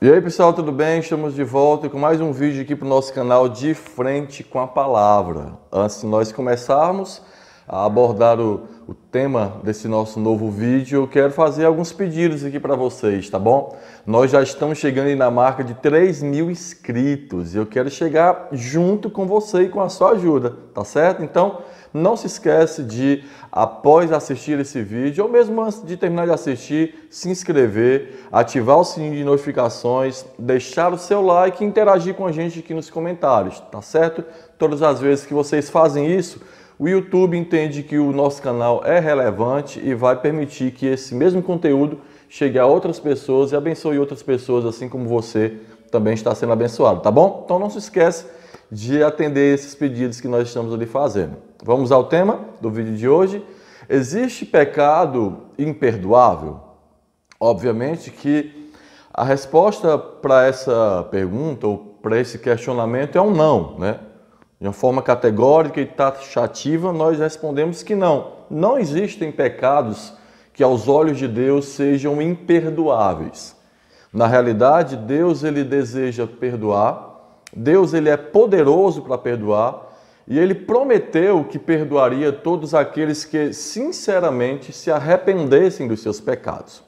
E aí pessoal, tudo bem? Estamos de volta com mais um vídeo aqui para o nosso canal De Frente com a Palavra. Antes de nós começarmos a abordar o tema desse nosso novo vídeo, eu quero fazer alguns pedidos aqui para vocês, tá bom? Nós já estamos chegando aí na marca de 3.000 inscritos e eu quero chegar junto com você e com a sua ajuda, tá certo? Então, não se esquece de, após assistir esse vídeo, ou mesmo antes de terminar de assistir, se inscrever, ativar o sininho de notificações, deixar o seu like e interagir com a gente aqui nos comentários, tá certo? Todas as vezes que vocês fazem isso, o YouTube entende que o nosso canal é relevante e vai permitir que esse mesmo conteúdo chegue a outras pessoas e abençoe outras pessoas, assim como você também está sendo abençoado, tá bom? Então não se esquece de atender esses pedidos que nós estamos ali fazendo. Vamos ao tema do vídeo de hoje. Existe pecado imperdoável? Obviamente que a resposta para essa pergunta ou para esse questionamento é um não, né? De uma forma categórica e taxativa, nós respondemos que não. Não existem pecados que aos olhos de Deus sejam imperdoáveis. Na realidade, Deus ele deseja perdoar. Deus ele é poderoso para perdoar e ele prometeu que perdoaria todos aqueles que sinceramente se arrependessem dos seus pecados.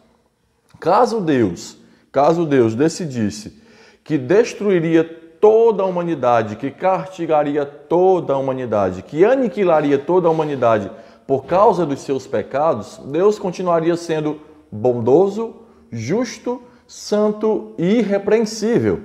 Caso Deus decidisse que destruiria toda a humanidade, que castigaria toda a humanidade, que aniquilaria toda a humanidade por causa dos seus pecados, Deus continuaria sendo bondoso, justo, santo e irrepreensível.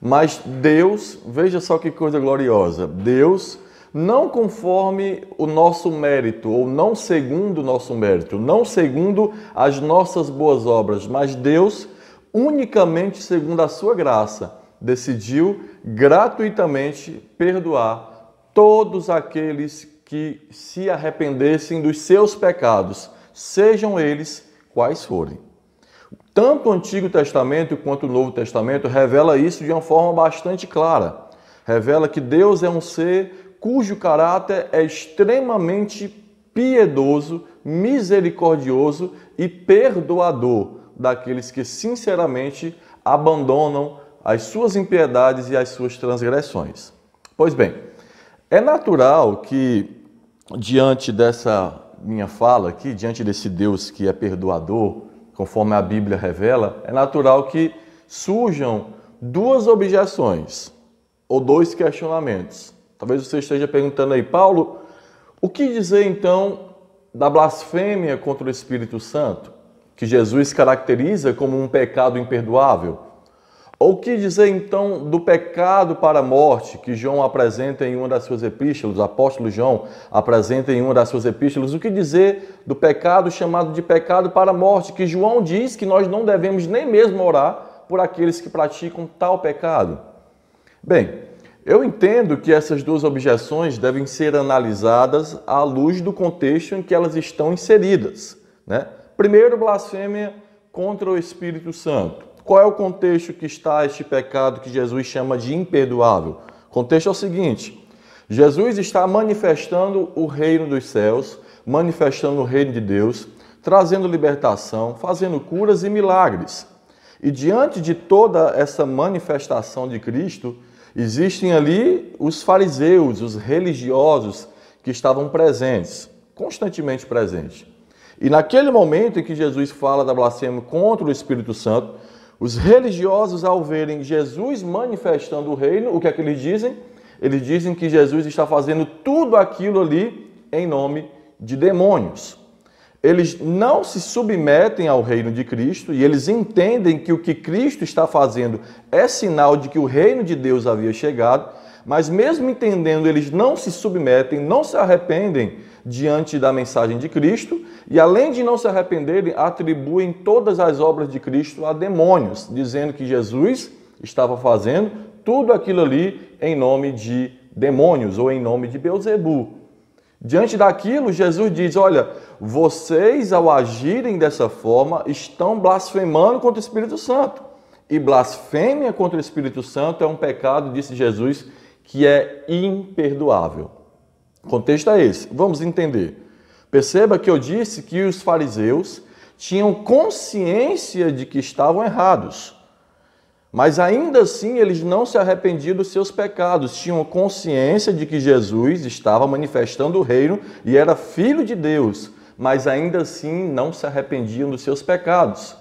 Mas Deus, veja só que coisa gloriosa, Deus, não conforme o nosso mérito, ou não segundo o nosso mérito, não segundo as nossas boas obras, mas Deus, unicamente segundo a sua graça, decidiu gratuitamente perdoar todos aqueles que se arrependessem dos seus pecados, sejam eles quais forem. Tanto o Antigo Testamento quanto o Novo Testamento revela isso de uma forma bastante clara. Revela que Deus é um ser cujo caráter é extremamente piedoso, misericordioso e perdoador daqueles que sinceramente abandonam as suas impiedades e as suas transgressões. Pois bem, é natural que diante dessa minha fala aqui, diante desse Deus que é perdoador, conforme a Bíblia revela, é natural que surjam duas objeções ou dois questionamentos. Talvez você esteja perguntando aí, Paulo, o que dizer então da blasfêmia contra o Espírito Santo, que Jesus caracteriza como um pecado imperdoável? Ou o que dizer então do pecado para a morte, que João apresenta em uma das suas epístolas, o apóstolo João apresenta em uma das suas epístolas? O que dizer do pecado chamado de pecado para a morte, que João diz que nós não devemos nem mesmo orar por aqueles que praticam tal pecado? Bem, eu entendo que essas duas objeções devem ser analisadas à luz do contexto em que elas estão inseridas, né? Primeiro, blasfêmia contra o Espírito Santo. Qual é o contexto que está este pecado que Jesus chama de imperdoável? O contexto é o seguinte: Jesus está manifestando o reino dos céus, manifestando o reino de Deus, trazendo libertação, fazendo curas e milagres. E diante de toda essa manifestação de Cristo, existem ali os fariseus, os religiosos que estavam presentes, constantemente presentes. E naquele momento em que Jesus fala da blasfêmia contra o Espírito Santo, os religiosos, ao verem Jesus manifestando o reino, o que é que eles dizem? Eles dizem que Jesus está fazendo tudo aquilo ali em nome de demônios. Eles não se submetem ao reino de Cristo e eles entendem que o que Cristo está fazendo é sinal de que o reino de Deus havia chegado, mas mesmo entendendo, eles não se submetem, não se arrependem diante da mensagem de Cristo e, além de não se arrependerem, atribuem todas as obras de Cristo a demônios, dizendo que Jesus estava fazendo tudo aquilo ali em nome de demônios ou em nome de Beelzebu. Diante daquilo, Jesus diz, olha, vocês ao agirem dessa forma estão blasfemando contra o Espírito Santo. E blasfêmia contra o Espírito Santo é um pecado, disse Jesus, que é imperdoável. O contexto é esse. Vamos entender. Perceba que eu disse que os fariseus tinham consciência de que estavam errados. Mas ainda assim eles não se arrependiam dos seus pecados, tinham consciência de que Jesus estava manifestando o reino e era filho de Deus, mas ainda assim não se arrependiam dos seus pecados.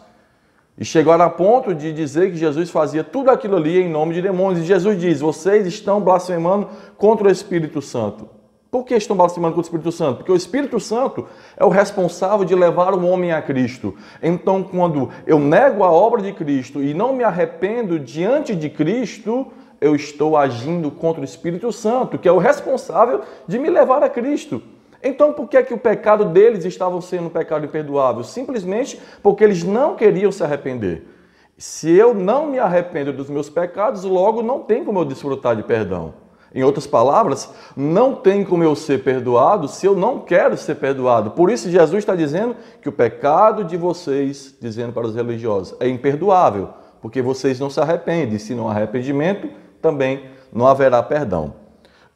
E chegaram a ponto de dizer que Jesus fazia tudo aquilo ali em nome de demônios. E Jesus diz: vocês estão blasfemando contra o Espírito Santo. Por que estão blasfemando contra o Espírito Santo? Porque o Espírito Santo é o responsável de levar o homem a Cristo. Então, quando eu nego a obra de Cristo e não me arrependo diante de Cristo, eu estou agindo contra o Espírito Santo, que é o responsável de me levar a Cristo. Então, por que o pecado deles estava sendo um pecado imperdoável? Simplesmente porque eles não queriam se arrepender. Se eu não me arrependo dos meus pecados, logo não tem como eu desfrutar de perdão. Em outras palavras, não tem como eu ser perdoado se eu não quero ser perdoado. Por isso Jesus está dizendo que o pecado de vocês, dizendo para os religiosos, é imperdoável, porque vocês não se arrependem. Se não há arrependimento, também não haverá perdão.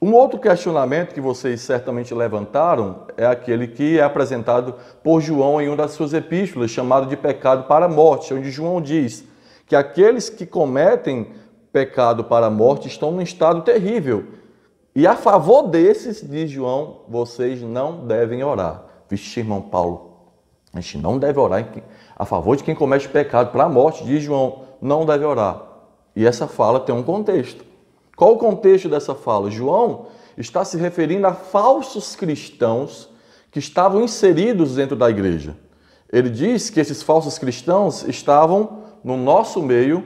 Um outro questionamento que vocês certamente levantaram é aquele que é apresentado por João em uma das suas epístolas, chamado de pecado para a morte, onde João diz que aqueles que cometem pecado para a morte estão num estado terrível. E a favor desses, diz João, vocês não devem orar. Vixe, irmão Paulo, a gente não deve orar a favor de quem comete pecado para a morte, diz João, não deve orar. E essa fala tem um contexto. Qual o contexto dessa fala? João está se referindo a falsos cristãos que estavam inseridos dentro da igreja. Ele diz que esses falsos cristãos estavam no nosso meio,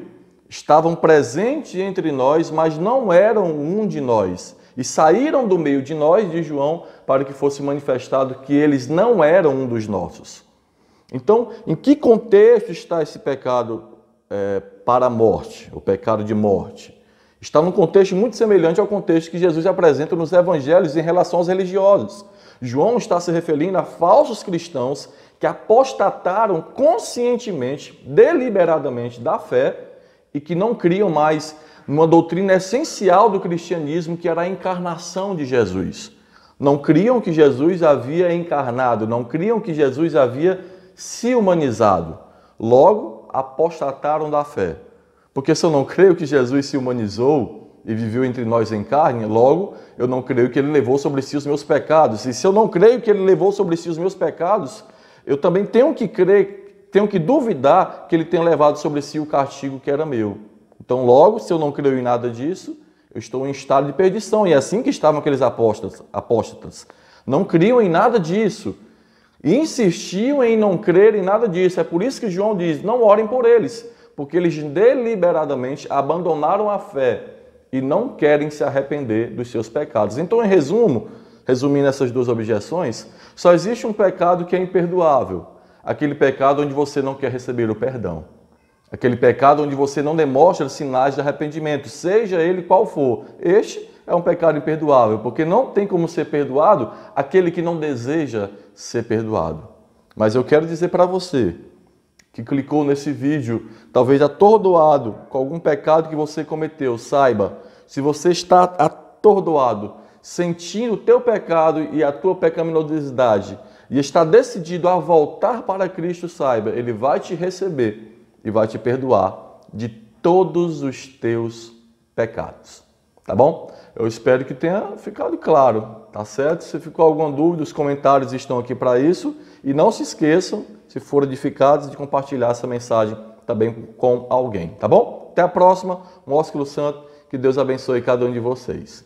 estavam presentes entre nós, mas não eram um de nós. E saíram do meio de nós, diz João, para que fosse manifestado que eles não eram um dos nossos. Então, em que contexto está esse pecado para a morte, o pecado de morte? Está num contexto muito semelhante ao contexto que Jesus apresenta nos evangelhos em relação aos religiosos. João está se referindo a falsos cristãos que apostataram conscientemente, deliberadamente da fé e que não criam mais numa doutrina essencial do cristianismo, que era a encarnação de Jesus. Não criam que Jesus havia encarnado, não criam que Jesus havia se humanizado. Logo, apostataram da fé. Porque se eu não creio que Jesus se humanizou e viveu entre nós em carne, logo eu não creio que ele levou sobre si os meus pecados. E se eu não creio que ele levou sobre si os meus pecados, eu também tenho que crer, tenho que duvidar que ele tenha levado sobre si o castigo que era meu. Então, logo, se eu não creio em nada disso, eu estou em estado de perdição. E é assim que estavam aqueles apóstatas. Não criam em nada disso. E insistiam em não crer em nada disso. É por isso que João diz, não orem por eles, porque eles deliberadamente abandonaram a fé e não querem se arrepender dos seus pecados. Então, em resumo, resumindo essas duas objeções, só existe um pecado que é imperdoável. Aquele pecado onde você não quer receber o perdão. Aquele pecado onde você não demonstra sinais de arrependimento, seja ele qual for. Este é um pecado imperdoável, porque não tem como ser perdoado aquele que não deseja ser perdoado. Mas eu quero dizer para você que clicou nesse vídeo, talvez atordoado com algum pecado que você cometeu, saiba, se você está atordoado, sentindo o teu pecado e a tua pecaminosidade, e está decidido a voltar para Cristo, saiba, Ele vai te receber e vai te perdoar de todos os teus pecados. Tá bom? Eu espero que tenha ficado claro, tá certo? Se ficou alguma dúvida, os comentários estão aqui para isso. E não se esqueçam, se forem edificados, de compartilhar essa mensagem também com alguém, tá bom? Até a próxima, um ósculo santo, que Deus abençoe cada um de vocês.